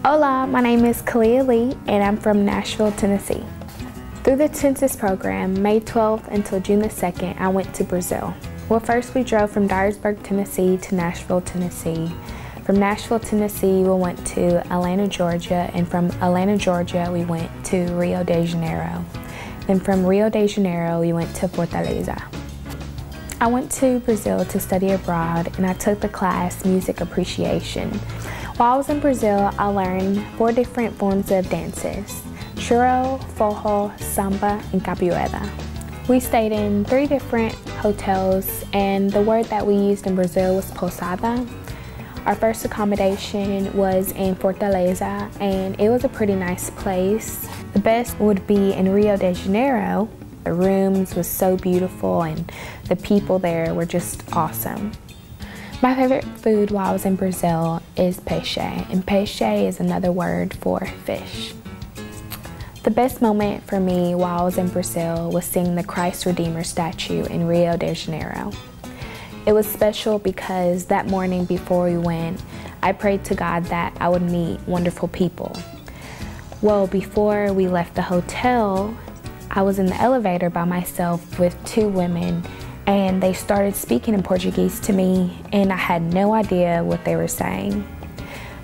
Hola, my name is Khaliyah Lee and I'm from Nashville, Tennessee. Through the TNCIS program, May 12th until June the 2nd, I went to Brazil. Well, first we drove from Dyersburg, Tennessee to Nashville, Tennessee. From Nashville, Tennessee, we went to Atlanta, Georgia, and from Atlanta, Georgia, we went to Rio de Janeiro. Then from Rio de Janeiro, we went to Fortaleza. I went to Brazil to study abroad and I took the class Music Appreciation. While I was in Brazil, I learned 4 different forms of dances: choro, forró, samba, and capoeira. We stayed in 3 different hotels and the word that we used in Brazil was posada. Our first accommodation was in Fortaleza and it was a pretty nice place. The best would be in Rio de Janeiro. The rooms was so beautiful and the people there were just awesome. My favorite food while I was in Brazil is peixe, and peixe is another word for fish. The best moment for me while I was in Brazil was seeing the Christ Redeemer statue in Rio de Janeiro. It was special because that morning before we went, I prayed to God that I would meet wonderful people. Well, before we left the hotel, I was in the elevator by myself with 2 women and they started speaking in Portuguese to me and I had no idea what they were saying.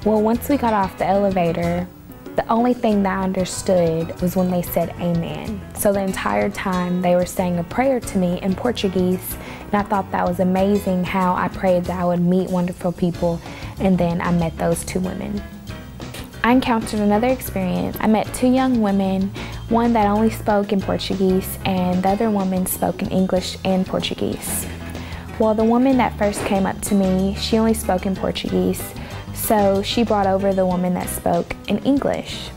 Well, once we got off the elevator, the only thing that I understood was when they said amen. So the entire time they were saying a prayer to me in Portuguese and I thought that was amazing how I prayed that I would meet wonderful people and then I met those 2 women. I encountered another experience. I met 2 young women, one that only spoke in Portuguese and the other woman spoke in English and Portuguese. Well, the woman that first came up to me, she only spoke in Portuguese, so she brought over the woman that spoke in English.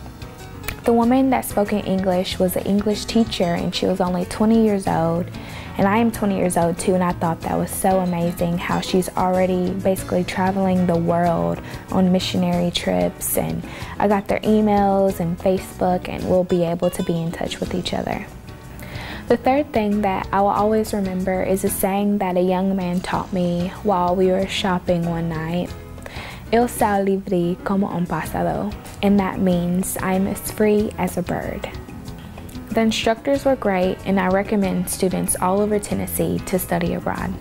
The woman that spoke in English was an English teacher and she was only 20 years old. And I am 20 years old too, and I thought that was so amazing how she's already basically traveling the world on missionary trips, and I got their emails and Facebook and we'll be able to be in touch with each other. The third thing that I will always remember is a saying that a young man taught me while we were shopping one night. Eu sou livre como um pássaro, and that means I'm as free as a bird. The instructors were great and I recommend students all over Tennessee to study abroad.